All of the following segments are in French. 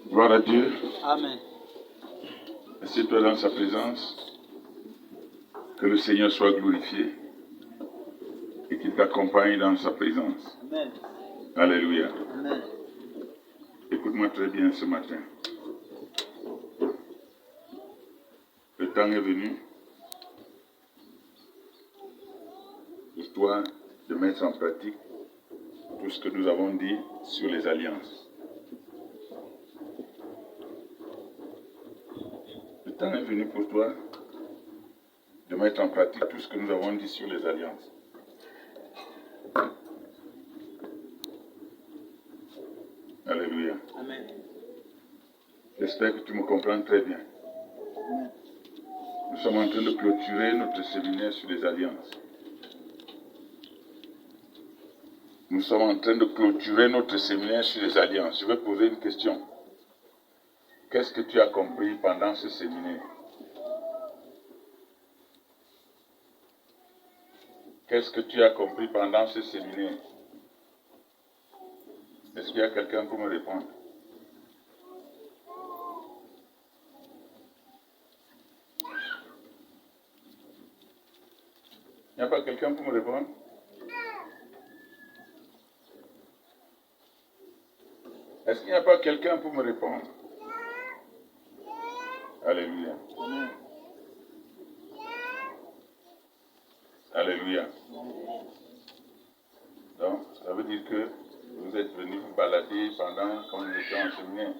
Gloire à Dieu. Amen. Assieds-toi dans sa présence. Que le Seigneur soit glorifié et qu'il t'accompagne dans sa présence. Amen. Alléluia. Amen. Écoute-moi très bien ce matin. Le temps est venu pour toi de mettre en pratique tout ce que nous avons dit sur les alliances. Le temps est venu pour toi de mettre en pratique tout ce que nous avons dit sur les alliances. Alléluia. Amen. J'espère que tu me comprends très bien. Amen. Nous sommes en train de clôturer notre séminaire sur les alliances. Nous sommes en train de clôturer notre séminaire sur les alliances. Je vais poser une question. Qu'est-ce que tu as compris pendant ce séminaire? Qu'est-ce que tu as compris pendant ce séminaire? Est-ce qu'il y a quelqu'un pour me répondre? Il n'y a pas quelqu'un pour me répondre? Est-ce qu'il n'y a pas quelqu'un pour me répondre? Alléluia. Amen. Alléluia. Donc, ça veut dire que vous êtes venus vous balader pendant quand nous étions en séminaire.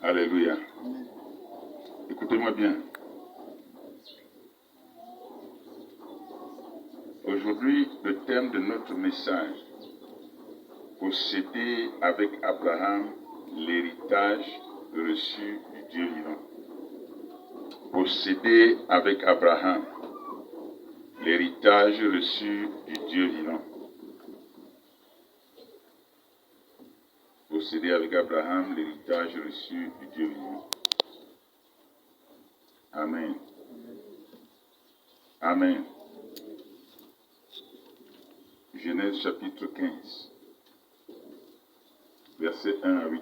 Alléluia. Écoutez-moi bien. Aujourd'hui, le thème de notre message, posséder avec Abraham l'héritage reçu du Dieu vivant. Posséder avec Abraham l'héritage reçu du Dieu vivant. Posséder avec Abraham l'héritage reçu du Dieu vivant. Amen. Amen. Genèse chapitre 15, verset 1 à 8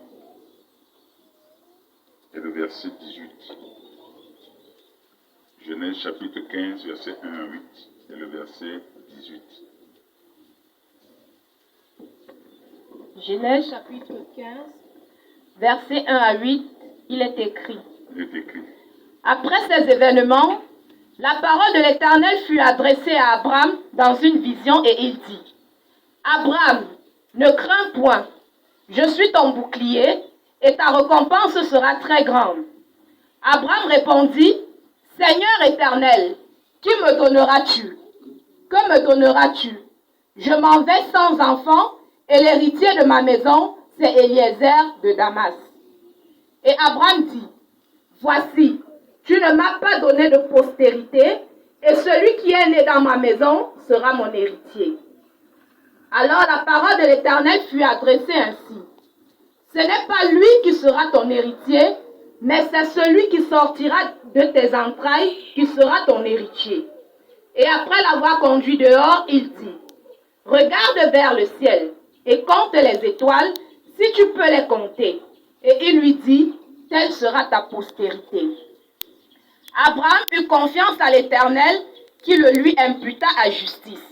et le verset 18. Genèse chapitre 15, verset 1 à 8 et le verset 18. Genèse chapitre 15, verset 1 à 8, il est écrit. Il est écrit. Après ces événements, la parole de l'Éternel fut adressée à Abraham dans une vision et il dit, Abraham, ne crains point, je suis ton bouclier et ta récompense sera très grande. Abraham répondit, Seigneur éternel, qui me donneras-tu? Que me donneras-tu? Je m'en vais sans enfant et l'héritier de ma maison, c'est Eliezer de Damas. Et Abraham dit, voici, tu ne m'as pas donné de postérité, et celui qui est né dans ma maison sera mon héritier. Alors la parole de l'Éternel fut adressée ainsi. Ce n'est pas lui qui sera ton héritier, mais c'est celui qui sortira de tes entrailles qui sera ton héritier. Et après l'avoir conduit dehors, il dit, regarde vers le ciel et compte les étoiles, si tu peux les compter. Et il lui dit, telle sera ta postérité. Abraham eut confiance à l'Éternel qui le lui imputa à justice.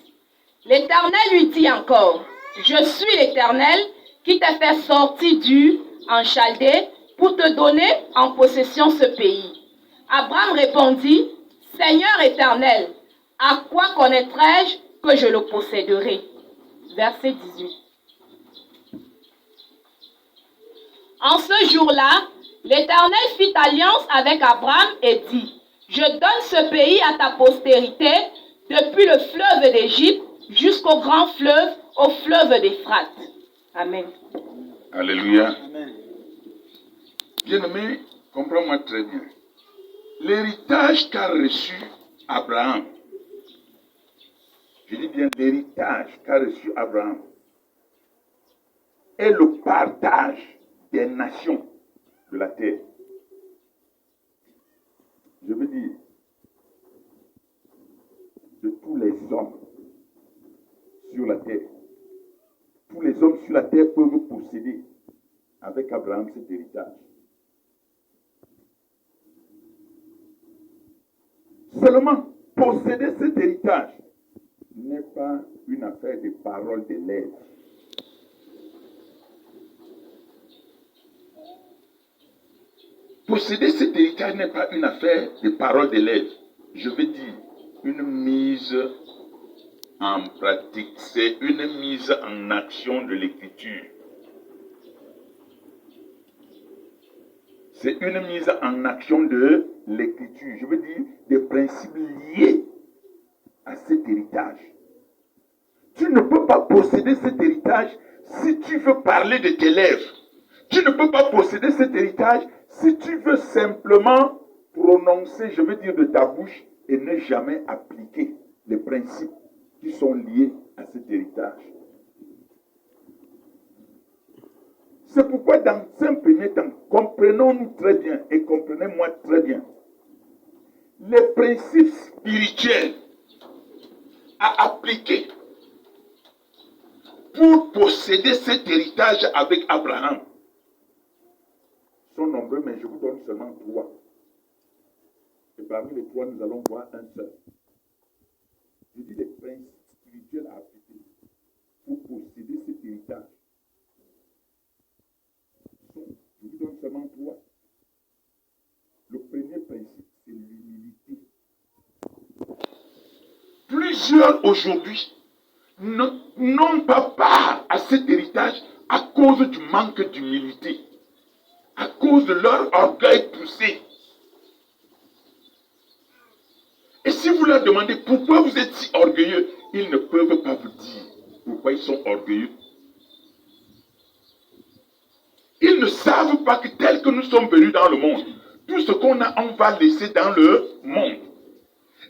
L'Éternel lui dit encore, je suis l'Éternel qui t'a fait sortir d'Ur en Chaldée pour te donner en possession ce pays. Abraham répondit, Seigneur éternel, à quoi connaîtrai-je que je le posséderai? Verset 18. En ce jour-là, l'Éternel fit alliance avec Abraham et dit, je donne ce pays à ta postérité depuis le fleuve d'Égypte jusqu'au grand fleuve, au fleuve d'Éphrate. Amen. Alléluia. Amen. Bien-aimé, comprends-moi très bien. L'héritage qu'a reçu Abraham, je dis bien l'héritage qu'a reçu Abraham, est le partage des nations de la terre. avec Abraham cet héritage. Seulement, posséder cet héritage n'est pas une affaire de paroles des lèvres. Posséder cet héritage n'est pas une affaire de paroles des lèvres. Je veux dire, une mise en pratique, c'est une mise en action de l'écriture. C'est une mise en action de l'écriture. Je veux dire, des principes liés à cet héritage. Tu ne peux pas posséder cet héritage si tu veux parler de tes lèvres. Tu ne peux pas posséder cet héritage si tu veux simplement prononcer, je veux dire, de ta bouche et ne jamais appliquer les principes qui sont liés à cet héritage. C'est pourquoi dans un premier temps, comprenons-nous très bien et comprenez-moi très bien, les principes spirituels à appliquer pour posséder cet héritage avec Abraham sont nombreux, mais je vous donne seulement 3. Et parmi les 3, nous allons voir un seul. Je dis les principes spirituels à appliquer pour posséder cet héritage. Je vous donne seulement 3. Le premier principe, c'est l'humilité. Plusieurs aujourd'hui n'ont pas part à cet héritage à cause du manque d'humilité, à cause de leur orgueil poussé. Et si vous leur demandez pourquoi vous êtes si orgueilleux, ils ne peuvent pas vous dire pourquoi ils sont orgueilleux. Ils ne savent pas que tel que nous sommes venus dans le monde, tout ce qu'on a, on va laisser dans le monde.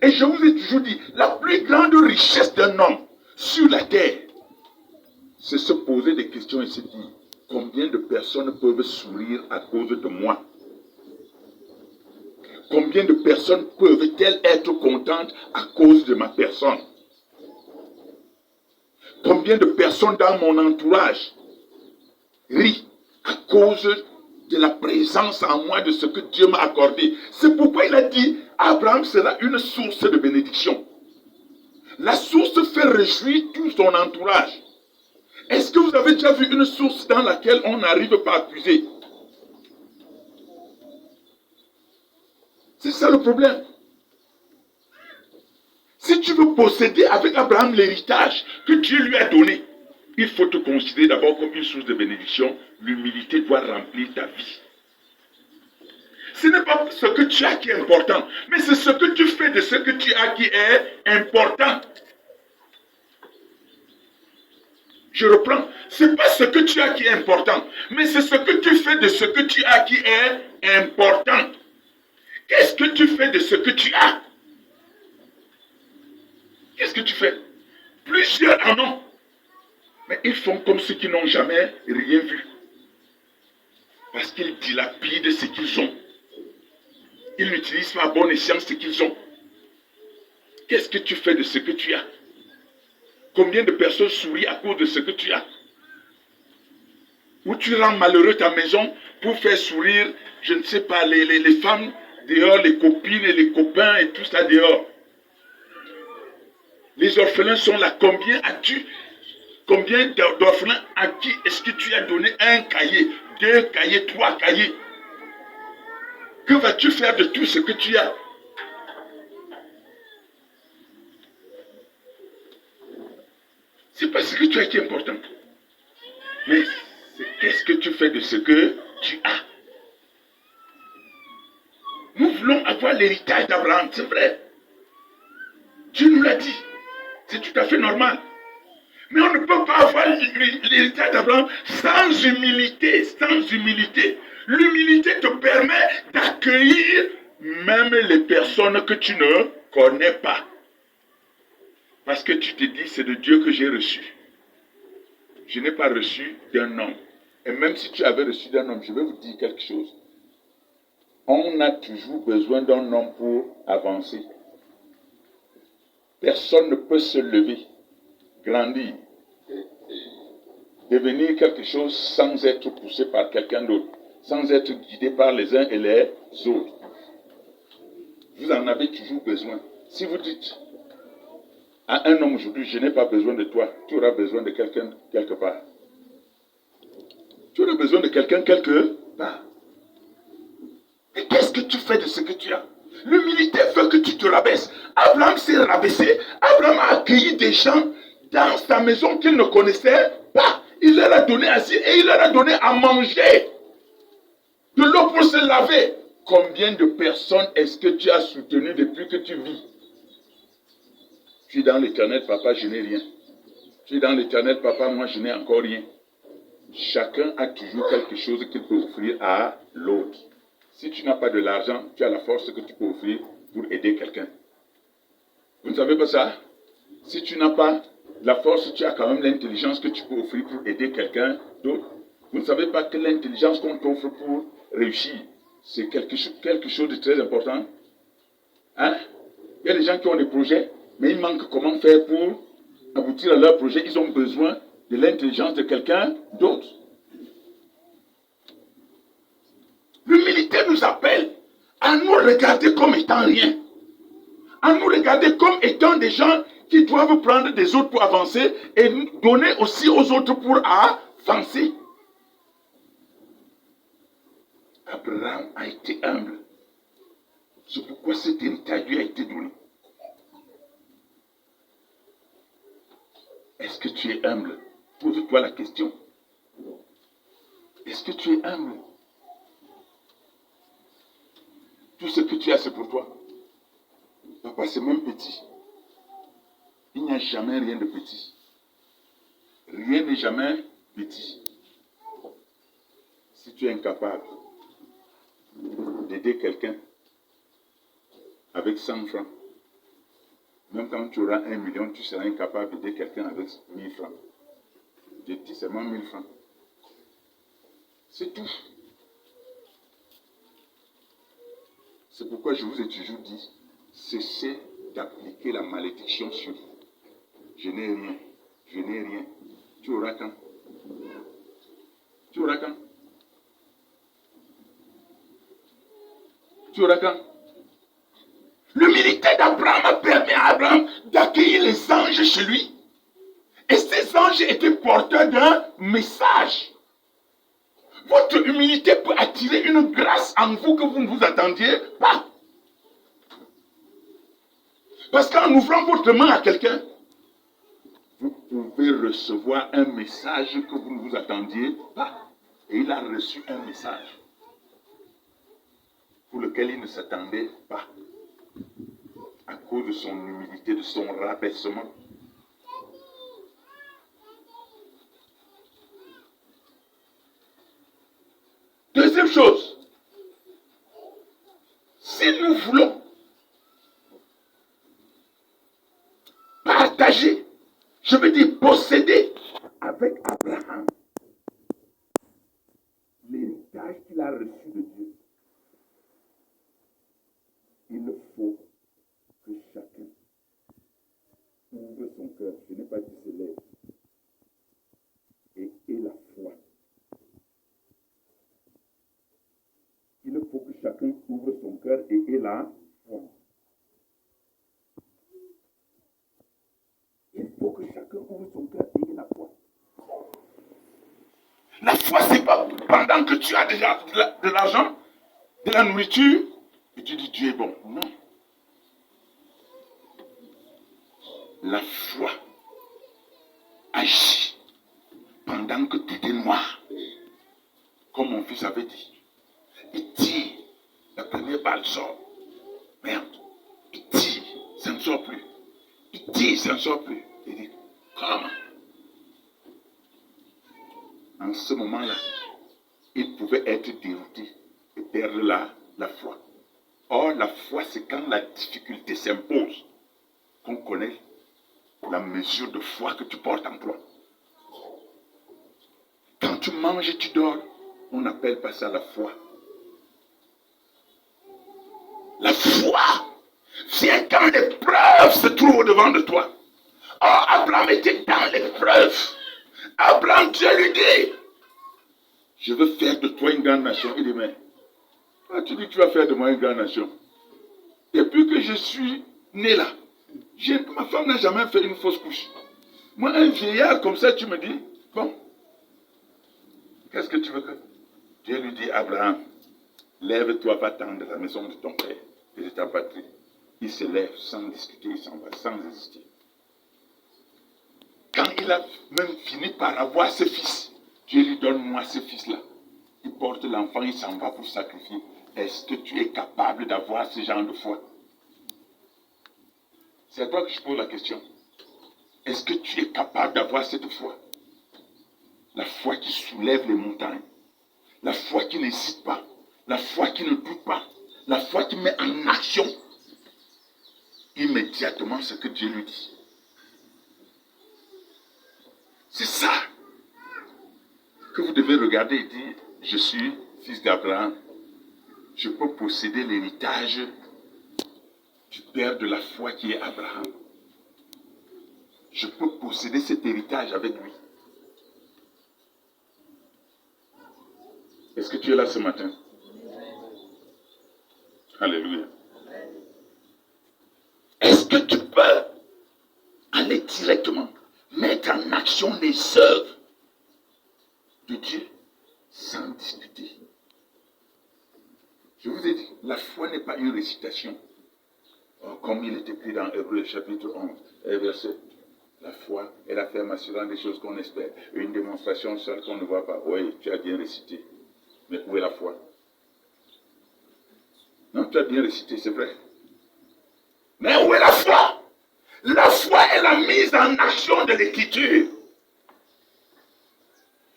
Et je vous ai toujours dit, la plus grande richesse d'un homme sur la terre, c'est se poser des questions et se dire, combien de personnes peuvent sourire à cause de moi? Combien de personnes peuvent-elles être contentes à cause de ma personne? Combien de personnes dans mon entourage rient à cause de la présence en moi de ce que Dieu m'a accordé? C'est pourquoi il a dit, Abraham sera une source de bénédiction. La source fait réjouir tout son entourage. Est-ce que vous avez déjà vu une source dans laquelle on n'arrive pas à puiser? C'est ça le problème. Si tu veux posséder avec Abraham l'héritage que Dieu lui a donné, il faut te considérer d'abord comme une source de bénédiction. L'humilité doit remplir ta vie. Ce n'est pas ce que tu as qui est important, mais c'est ce que tu fais de ce que tu as qui est important. Je reprends. Ce n'est pas ce que tu as qui est important, mais c'est ce que tu fais de ce que tu as qui est important. Qu'est-ce que tu fais de ce que tu as? Qu'est-ce que tu fais? Plusieurs en ont. Mais ils font comme ceux qui n'ont jamais rien vu. Parce qu'ils dilapident ce qu'ils ont. Ils n'utilisent pas à bon escient ce qu'ils ont. Qu'est-ce que tu fais de ce que tu as? Combien de personnes sourient à cause de ce que tu as? Ou tu rends malheureux ta maison pour faire sourire, je ne sais pas, les femmes dehors, les copines et les copains et tout ça dehors. Les orphelins sont là. Combien d'orphelins à qui est-ce que tu as donné un cahier, 2 cahiers, 3 cahiers? Que vas-tu faire de tout ce que tu as? C'est pas ce que tu as qui est important. Mais c'est qu'est-ce que tu fais de ce que tu as? Nous voulons avoir l'héritage d'Abraham, c'est vrai. Dieu nous l'a dit. C'est tout à fait normal. Mais on ne peut pas avoir l'héritage d'Abraham sans humilité, sans humilité. L'humilité te permet d'accueillir même les personnes que tu ne connais pas. Parce que tu te dis, c'est de Dieu que j'ai reçu. Je n'ai pas reçu d'un homme. Et même si tu avais reçu d'un homme, je vais vous dire quelque chose. On a toujours besoin d'un homme pour avancer. Personne ne peut se lever, grandir, devenir quelque chose sans être poussé par quelqu'un d'autre, sans être guidé par les uns et les autres. Vous en avez toujours besoin. Si vous dites à un homme aujourd'hui, je n'ai pas besoin de toi, tu auras besoin de quelqu'un quelque part. Tu auras besoin de quelqu'un quelque part. Et qu'est-ce que tu fais de ce que tu as? L'humilité fait que tu te rabaisses. Abraham s'est rabaissé. Abraham a accueilli des gens dans sa maison qu'il ne connaissait pas. Il leur a donné assis et il leur a donné à manger. De l'eau pour se laver. Combien de personnes est-ce que tu as soutenu depuis que tu vis? Tu es dans l'éternel, papa, je n'ai rien. Tu es dans l'éternel, papa, moi, je n'ai encore rien. Chacun a toujours quelque chose qu'il peut offrir à l'autre. Si tu n'as pas de l'argent, tu as la force que tu peux offrir pour aider quelqu'un. Vous ne savez pas ça? Si tu n'as pas la force, tu as quand même l'intelligence que tu peux offrir pour aider quelqu'un d'autre. Vous ne savez pas que l'intelligence qu'on t'offre pour réussir, c'est quelque chose de très important. Hein? Il y a des gens qui ont des projets, mais ils manquent comment faire pour aboutir à leur projet. Ils ont besoin de l'intelligence de quelqu'un d'autre. L'humilité nous appelle à nous regarder comme étant rien. À nous regarder comme étant des gens qui doivent prendre des autres pour avancer et donner aussi aux autres pour avancer. Abraham a été humble. C'est pourquoi cet héritage lui a été donné. Est-ce que tu es humble? Pose-toi la question. Est-ce que tu es humble? Tout ce que tu as, c'est pour toi. Papa, c'est même petit. Il n'y a jamais rien de petit. Rien n'est jamais petit. Si tu es incapable d'aider quelqu'un avec 100 francs, même quand tu auras 1 million, tu seras incapable d'aider quelqu'un avec 1000 francs. Je dis seulement 1000 francs. C'est tout. C'est pourquoi je vous ai toujours dit, cessez d'appliquer la malédiction sur vous. Je n'ai rien. Je n'ai rien. Tu auras quand? Tu auras quand? Tu auras quand? L'humilité d'Abraham a permis à Abraham d'accueillir les anges chez lui. Et ces anges étaient porteurs d'un message. Votre humilité peut attirer une grâce en vous que vous ne vous attendiez pas. Parce qu'en ouvrant votre main à quelqu'un, vous pouvez recevoir un message que vous ne vous attendiez pas. Et il a reçu un message pour lequel il ne s'attendait pas. À cause de son humilité, de son rabaissement. Deuxième chose, si nous voulons partager, je veux dire posséder avec Abraham l'héritage qu'il a reçu de Dieu, il faut que chacun ouvre son cœur, je n'ai pas dit se lève, et ait la foi. Il faut que chacun ouvre son cœur et ait la foi. Il faut que chacun ouvre son cœur et ait la foi. La foi, c'est pas pendant que tu as déjà de l'argent, de la nourriture, et tu dis Dieu est bon. Non. La foi agit pendant que tu étais noir. Comme mon fils avait dit. Il tire, la première balle sort. Merde. Il tire, ça ne sort plus. Il tire, ça ne sort plus. Il dit, comment? En ce moment-là, il pouvait être dérouté et perdre la foi. Or, la foi, c'est quand la difficulté s'impose qu'on connaît la mesure de foi que tu portes en toi. Quand tu manges et tu dors, on n'appelle pas ça la foi. La foi vient quand l'épreuve se trouve au-devant de toi. Or, Abraham était dans l'épreuve. Abraham, Dieu lui dit, je veux faire de toi une grande nation. Il dit, mais tu dis que tu vas faire de moi une grande nation. Depuis que je suis né là, ma femme n'a jamais fait une fausse couche. Moi, un vieillard comme ça, tu me dis, bon, qu'est-ce que tu veux que... Dieu lui dit, Abraham, lève-toi, va tendre la maison de ton père et de ta patrie. Il se lève sans discuter, il s'en va, sans hésiter. Quand il a même fini par avoir ce fils, Dieu lui donne moi ce fils-là. Il porte l'enfant, il s'en va pour sacrifier. Est-ce que tu es capable d'avoir ce genre de foi? C'est à toi que je pose la question. Est-ce que tu es capable d'avoir cette foi? La foi qui soulève les montagnes. La foi qui n'hésite pas. La foi qui ne doute pas. La foi qui met en action immédiatement ce que Dieu lui dit. C'est ça que vous devez regarder et dire, je suis fils d'Abraham. Je peux posséder l'héritage du père de la foi qui est Abraham. Je peux posséder cet héritage avec lui. Est-ce que tu es là ce matin? Alléluia. Est-ce que tu peux aller directement mettre en action les œuvres de Dieu sans discuter? Je vous ai dit, la foi n'est pas une récitation. Comme il est écrit dans Hébreux chapitre 11, verset. La foi est la ferme assurance des choses qu'on espère. Une démonstration seule qu'on ne voit pas. Oui, tu as bien récité. Mais où est la foi? Non, tu as bien récité, c'est vrai. Mais où est la foi? La foi est la mise en action de l'écriture.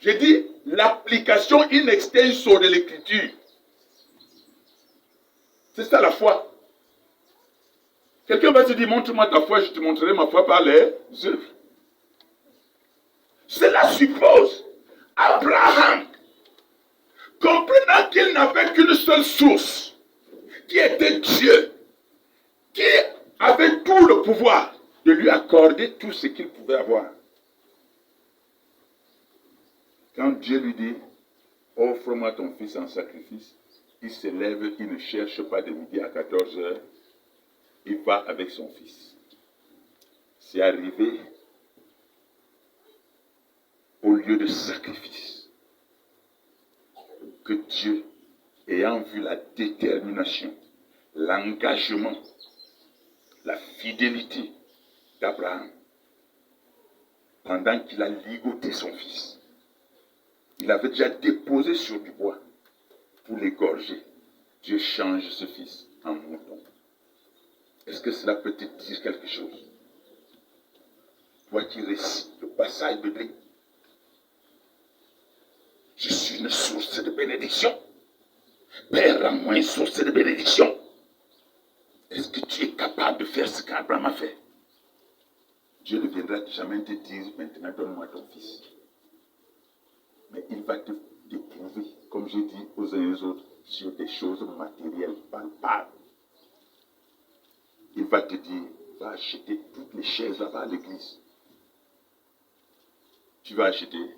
J'ai dit l'application in extenso de l'écriture. C'est ça la foi. Quelqu'un va te dire, montre-moi ta foi, je te montrerai ma foi par les œuvres. Cela suppose Abraham, comprenant qu'il n'avait qu'une seule source, qui était Dieu, qui avait tout le pouvoir de lui accorder tout ce qu'il pouvait avoir. Quand Dieu lui dit, offre-moi ton fils en sacrifice, il se lève, il ne cherche pas de midi à 14 heures, il va avec son fils. C'est arrivé au lieu de sacrifice que Dieu, ayant vu la détermination, l'engagement, la fidélité d'Abraham, pendant qu'il a ligoté son fils, il avait déjà déposé sur du bois pour l'égorger. Dieu change ce fils en mouton. Est-ce que cela peut te dire quelque chose? Toi qui récites le passage biblique, je suis une source de bénédiction. Père, rends-moi une source de bénédiction. Est-ce que tu es capable de faire ce qu'Abraham a fait? Dieu ne viendra jamais te dire, maintenant donne-moi ton fils. Mais il va te prouver, comme j'ai dit aux uns et aux autres, sur des choses matérielles, palpables. Il va te dire, va acheter toutes les chaises là-bas à l'église. Tu vas acheter,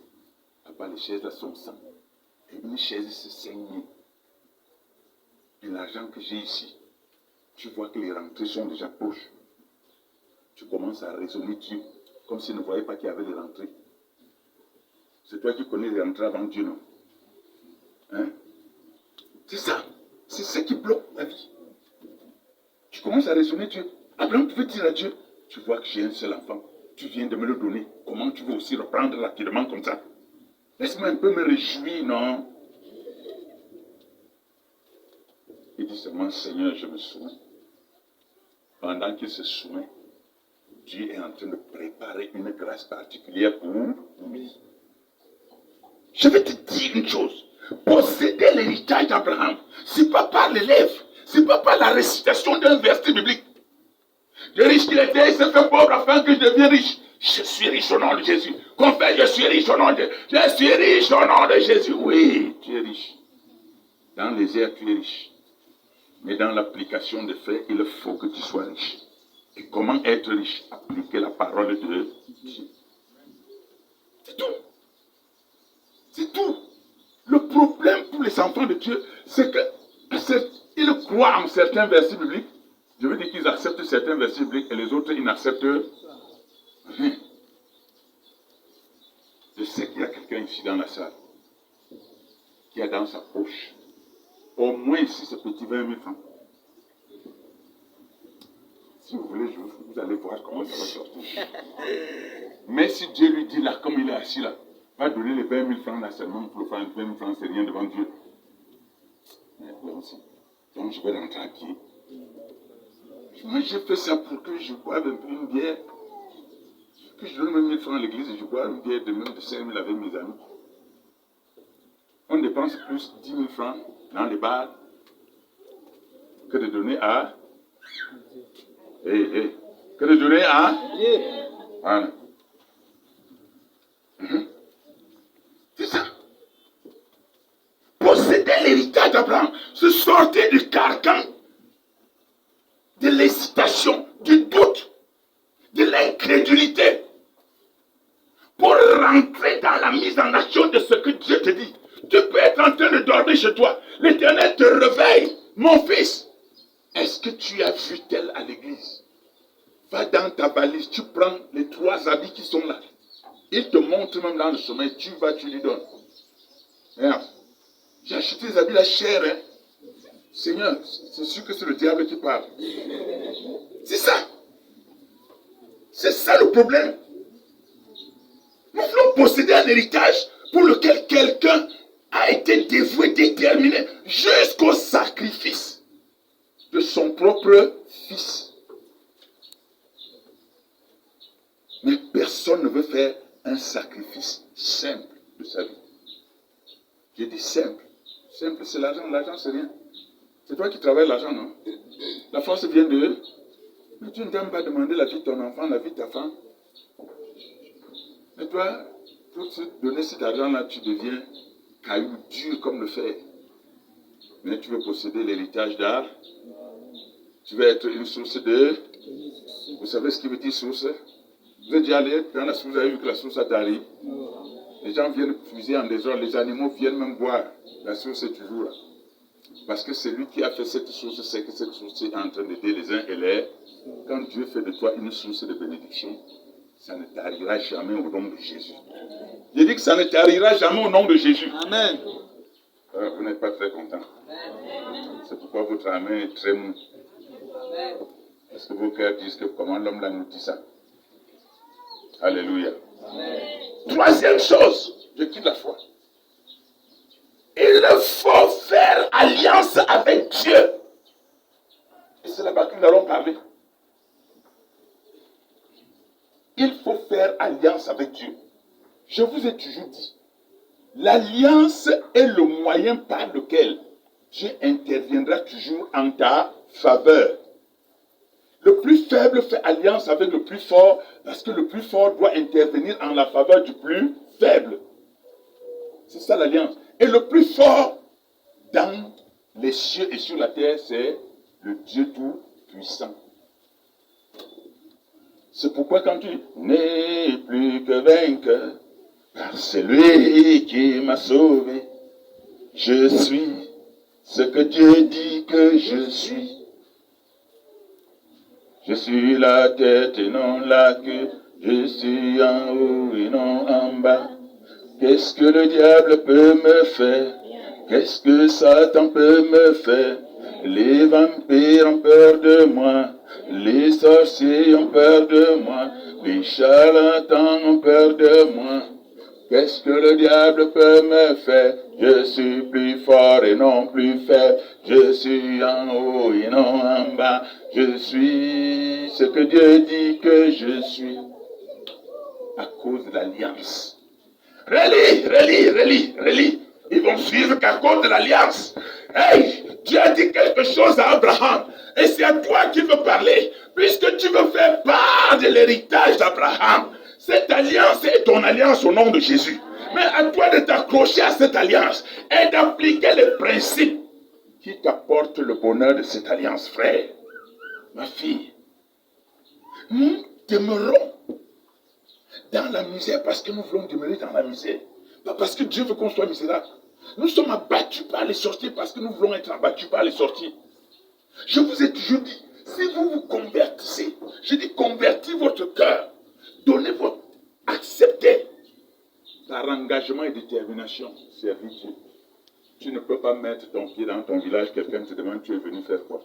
là-bas les chaises là sont 100. Et une chaise c'est 5 000. Et l'argent que j'ai ici, tu vois que les rentrées sont déjà proches. Tu commences à raisonner Dieu, comme s'il ne voyait pas qu'il y avait les rentrées. C'est toi qui connais les rentrées avant Dieu, non? Hein? C'est ça. C'est ça qui bloque la vie. Tu commences à raisonner Dieu. Abraham pouvait dire à Dieu, tu vois que j'ai un seul enfant, tu viens de me le donner. Comment tu veux aussi reprendre rapidement comme ça? Laisse-moi un peu me réjouir, non? Il dit seulement, Seigneur, je me soumets. Pendant qu'il se soumet, Dieu est en train de préparer une grâce particulière pour lui. Je vais te dire une chose. Posséder l'héritage d'Abraham, ce n'est pas par les lèvres, ce n'est pas par la récitation d'un verset biblique. Le riche qu'il était, il s'est fait pauvre afin que je devienne riche. Je suis riche au nom de Jésus. Confesse, je suis riche au nom de Jésus. Je suis riche au nom de Jésus. Oui, tu es riche. Dans les airs, tu es riche. Mais dans l'application des faits, il faut que tu sois riche. Et comment être riche? Appliquer la parole de Dieu. C'est tout. C'est tout. Le problème pour les enfants de Dieu, c'est qu'ils croient en certains versets bibliques. Je veux dire qu'ils acceptent certains versets bibliques et les autres, ils n'acceptent rien. Je sais qu'il y a quelqu'un ici dans la salle qui a dans sa poche au moins ici ce petit 20 000 francs. Si vous voulez, vous allez voir comment ça va sortir. Mais si Dieu lui dit là, comme il est assis là, va donner les 20 000 francs là seulement pour le faire 20 000 francs, c'est rien devant Dieu. Donc je vais rentrer à pied. Moi j'ai fait ça pour que je boive un peu une bière. Que je donne même 1000 francs à l'église et je bois une bière de même de 5 000 avec mes amis. On dépense plus 10 000 francs dans les bars que de donner à... que de donner à... Voilà. C'est ça. Posséder l'héritage d'Abraham, se sortir du carcan de l'hésitation, du doute, de l'incrédulité, pour rentrer dans la mise en action de ce que Dieu te dit. Tu peux être en train de dormir chez toi. L'Éternel te réveille. Mon fils, est-ce que tu as vu tel à l'église? Va dans ta valise, tu prends les 3 habits qui sont là. Il te montre même dans le sommeil, tu vas, tu lui donnes. Regarde, j'ai acheté des habits là chers, hein. Seigneur, c'est sûr que c'est le diable qui parle. C'est ça. C'est ça le problème. Nous voulons posséder un héritage pour lequel quelqu'un a été dévoué, déterminé jusqu'au sacrifice de son propre fils. Mais personne ne veut faire un sacrifice simple de sa vie. J'ai dit simple. Simple, c'est l'argent. L'argent, c'est rien. C'est toi qui travailles l'argent, non? La force vient de eux. Mais tu ne t'aimes pas demander la vie de ton enfant, la vie de ta femme. Mais toi, pour te donner cet argent-là, tu deviens caillou dur comme le fer. Mais tu veux posséder l'héritage d'art. Tu veux être une source de... Vous savez ce qui veut dire source? Vous êtes déjà allé dans la source, vous avez vu que la source t'arrive. Les gens viennent puiser en désordre, les animaux viennent même boire. La source est toujours là. Parce que c'est lui qui a fait cette source, c'est que cette source est en train d'aider les uns et les autres. Quand Dieu fait de toi une source de bénédiction, ça ne t'arrivera jamais au nom de Jésus. Je dis que ça ne t'arrivera jamais au nom de Jésus. Amen. Vous n'êtes pas très content. C'est pourquoi votre âme est très mou. Parce que vos cœurs disent que comment l'homme l'a nous dit ça. Alléluia. Amen. Troisième chose, je quitte la foi. Il faut faire alliance avec Dieu. Et c'est là-bas que nous allons parler. Il faut faire alliance avec Dieu. Je vous ai toujours dit, l'alliance est le moyen par lequel Dieu interviendra toujours en ta faveur. Le plus faible fait alliance avec le plus fort parce que le plus fort doit intervenir en la faveur du plus faible. C'est ça l'alliance. Et le plus fort dans les cieux et sur la terre, c'est le Dieu tout-puissant. C'est pourquoi quand tu n'es plus que vainqueur, par celui qui m'a sauvé, je suis ce que Dieu dit que je suis. Je suis la tête et non la queue, je suis en haut et non en bas. Qu'est-ce que le diable peut me faire? Qu'est-ce que Satan peut me faire? Les vampires ont peur de moi, les sorciers ont peur de moi, les charlatans ont peur de moi. Qu'est-ce que le diable peut me faire? Je suis plus fort et non plus faible. Je suis en haut et non en bas. Je suis ce que Dieu dit que je suis. À cause de l'alliance. Relis. Ils vont suivre qu'à cause de l'alliance. Hey, Dieu a dit quelque chose à Abraham. Et c'est à toi qu'il veut parler. Puisque tu veux faire part de l'héritage d'Abraham. Cette alliance est ton alliance au nom de Jésus. Mais à toi de t'accrocher à cette alliance et d'appliquer les principes qui t'apportent le bonheur de cette alliance, frère. Ma fille, nous demeurons dans la misère parce que nous voulons demeurer dans la misère. Pas parce que Dieu veut qu'on soit misérable. Nous sommes abattus par les sorciers parce que nous voulons être abattus par les sorciers. Je vous ai toujours dit, si vous vous convertissez, je dis convertis votre cœur, donnez votre, acceptez par engagement et détermination, servir Dieu. Tu ne peux pas mettre ton pied dans ton village, quelqu'un te demande, tu es venu faire quoi?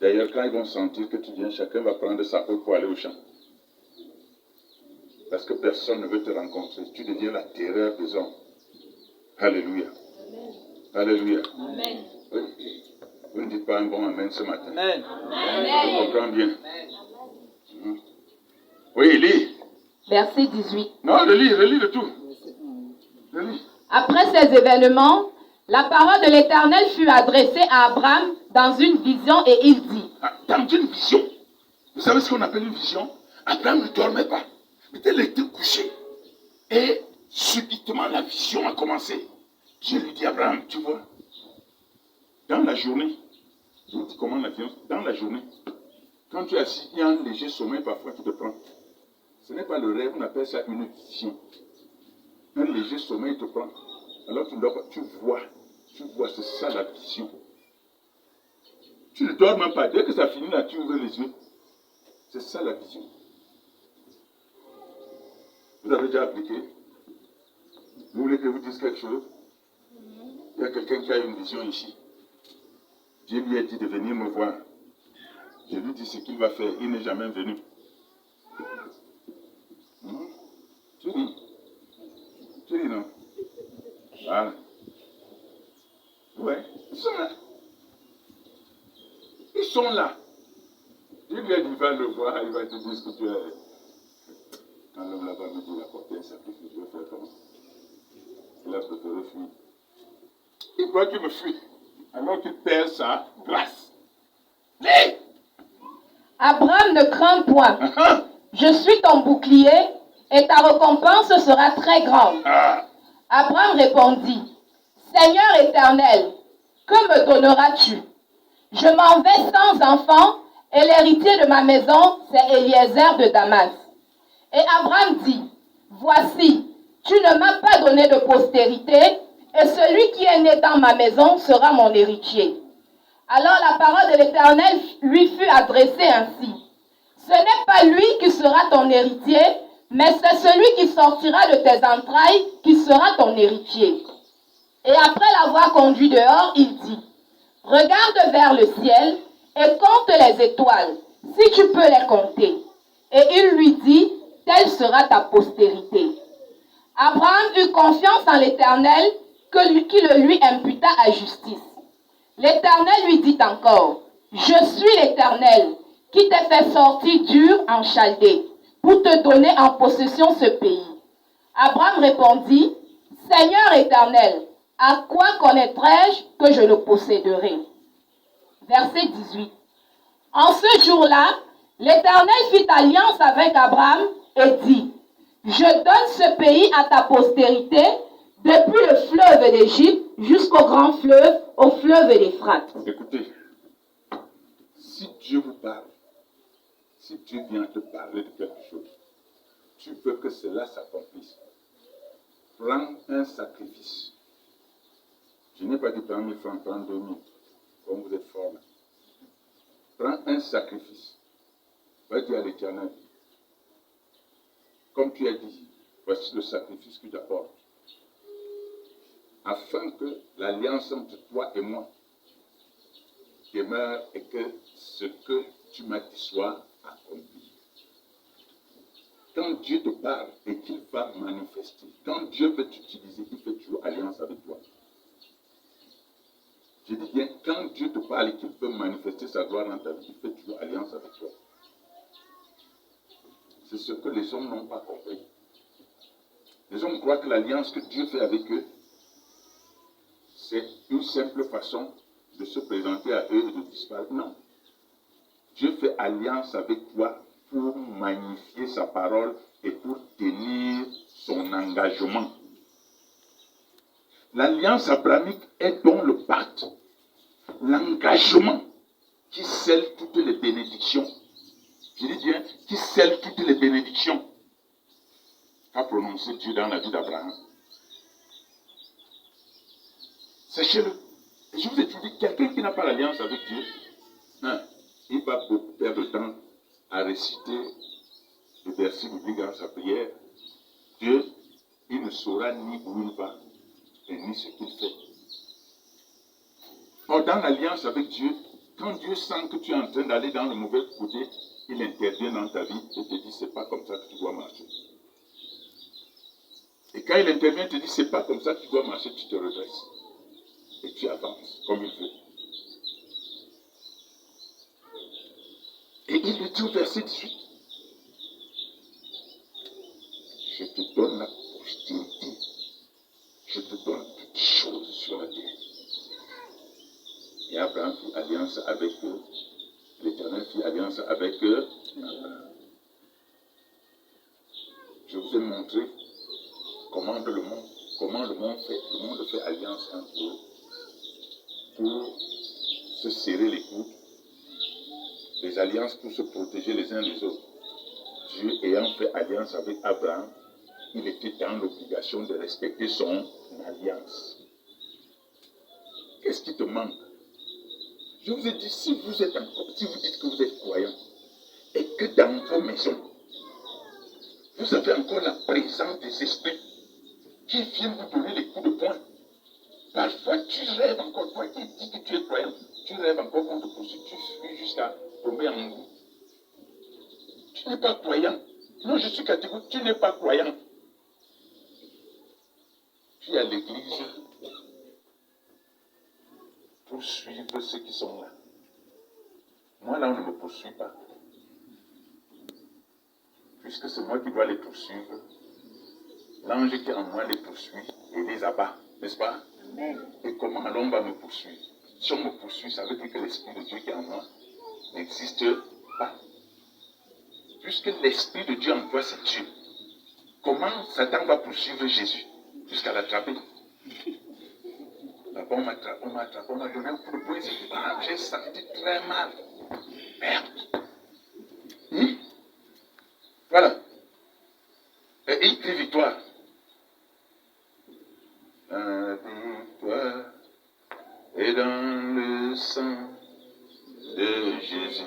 D'ailleurs, quand ils vont sentir que tu viens, chacun va prendre sa peau pour aller au champ. Parce que personne ne veut te rencontrer. Tu deviens la terreur des hommes. Alléluia. Amen. Alléluia. Amen. Oui. Vous ne dites pas un bon amen ce matin. Amen. Je comprends bien. Amen. Oui, lis. Verset 18. Non, relis le tout. Relis. Après ces événements, la parole de l'Éternel fut adressée à Abraham dans une vision et il dit. Dans une vision. Vous savez ce qu'on appelle une vision? Abraham ne dormait pas. Peut-être il était couché. Et subitement la vision a commencé. Dieu lui dit, Abraham, tu vois, dans la journée, je vous dis comment la vision, dans la journée, quand tu es assis, il y a un léger sommeil parfois qui te prend. Ce n'est pas le rêve, on appelle ça une vision. Un léger sommeil te prend. Alors tu vois, c'est ça la vision. Tu ne dors même pas. Dès que ça finit là, tu ouvres les yeux. C'est ça la vision. Vous avez déjà appliqué? Vous voulez que je vous dise quelque chose? Il y a quelqu'un qui a une vision ici. Dieu lui a dit de venir me voir. Je lui dis ce qu'il va faire. Il n'est jamais venu. Tu dis? Tu dis non? Voilà. Ouais, ils sont là. Ils sont là. Dieu lui a dit, va le voir, il va te dire ce que tu as. Quand l'homme là-bas me dit, il a porté un sacrifice, je vais faire comment? Il a préféré fuir. Il croit qu'il me fuit, alors qu'il perd sa grâce. Mais Abraham, ne crains point. Je suis ton bouclier et ta récompense sera très grande. Abraham répondit, Seigneur éternel, que me donneras-tu? Je m'en vais sans enfant et l'héritier de ma maison, c'est Eliezer de Damas. Et Abraham dit, voici, tu ne m'as pas donné de postérité et celui qui est né dans ma maison sera mon héritier. Alors la parole de l'Éternel lui fut adressée ainsi. Ce n'est pas lui qui sera ton héritier, mais c'est celui qui sortira de tes entrailles qui sera ton héritier. Et après l'avoir conduit dehors, il dit, regarde vers le ciel et compte les étoiles, si tu peux les compter. Et il lui dit, telle sera ta postérité. Abraham eut confiance en l'Éternel qui le lui imputa à justice. L'Éternel lui dit encore, je suis l'Éternel qui t'ai fait sortir d'Ur en Chaldée pour te donner en possession ce pays. Abraham répondit, Seigneur éternel, à quoi connaîtrai-je que je le posséderai? Verset 18. En ce jour-là, l'Éternel fit alliance avec Abraham et dit, je donne ce pays à ta postérité depuis le fleuve d'Égypte jusqu'au grand fleuve, au fleuve d'Éphrate. Écoutez, si Dieu vous parle, si Dieu vient te parler de quelque chose, tu veux que cela s'accomplisse. Prends un sacrifice. Je n'ai pas dit prends 1000 francs, prends 2000, comme vous êtes fort là. Prends un sacrifice. Va dire à l'Éternel, comme tu as dit, voici le sacrifice que j'apporte. Afin que l'alliance entre toi et moi demeure et que ce que tu m'as dit soit accompli. Quand Dieu te parle et qu'il va manifester, quand Dieu veut t'utiliser, il fait toujours alliance avec toi. Je dis bien, quand Dieu te parle et qu'il veut manifester sa gloire dans ta vie, il fait toujours alliance avec toi. C'est ce que les hommes n'ont pas compris. Les hommes croient que l'alliance que Dieu fait avec eux, c'est une simple façon de se présenter à eux et de disparaître. Non. Dieu fait alliance avec toi pour magnifier sa parole et pour tenir son engagement. L'alliance abrahamique est donc le pacte, l'engagement qui scelle toutes les bénédictions. Je dis bien, qui scelle toutes les bénédictions. qu'a prononcé Dieu dans la vie d'Abraham. Sachez-le. Et je vous ai dit, quelqu'un qui n'a pas l'alliance avec Dieu, hein, il va beaucoup perdre de temps à réciter le verset biblique dans sa prière. Dieu, il ne saura ni où il va et ni ce qu'il fait. Or, dans l'alliance avec Dieu, quand Dieu sent que tu es en train d'aller dans le mauvais côté, il intervient dans ta vie et te dit, c'est pas comme ça que tu dois marcher. Et quand il intervient, il te dit, c'est pas comme ça que tu dois marcher, tu te redresses. Et tu avances comme il veut. Et il le dit au verset 18. Je te donne la postérité. Je te donne toutes choses sur la terre. Et Abraham fit alliance avec eux. L'Éternel fit alliance avec eux. Je vous ai montré comment le monde fait alliance entre eux pour se serrer les coudes, les alliances pour se protéger les uns des autres. Dieu ayant fait alliance avec Abraham, il était dans l'obligation de respecter son alliance. Qu'est-ce qui te manque? Je vous ai dit, si vous dites que vous êtes croyant, et que dans vos maisons, vous avez encore la présence des esprits qui viennent vous donner les coups de poing. Parfois, tu rêves encore, toi qui dis que tu es croyant, tu rêves encore qu'on te poursuit, tu fuis jusqu'à tomber en bout. Tu n'es pas croyant. Non, je suis catégorique, tu n'es pas croyant. Tu es à l'église pour suivre ceux qui sont là. Moi, là, on ne me poursuit pas. Puisque c'est moi qui dois les poursuivre, l'ange qui est en moi les poursuit et les abat, n'est-ce pas? Amen. Et comment alors on va me poursuivre? Si on me poursuit, ça veut dire que l'Esprit de Dieu qui est en moi n'existe pas. Puisque l'Esprit de Dieu en toi, c'est Dieu. Comment Satan va poursuivre Jésus jusqu'à l'attraper? Là-bas, on m'a attrapé, on m'a donné un coup de poing, j'ai senti très mal. Merde. Voilà. Et il crie victoire. La victoire est dans le sang de Jésus.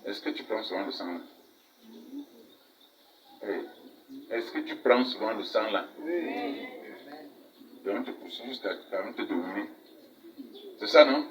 Est-ce que tu prends souvent le sang là? Hey. Est-ce que tu prends souvent le sang là? Oui. Et on te poursuit jusqu'à te dominer. C'est ça, non?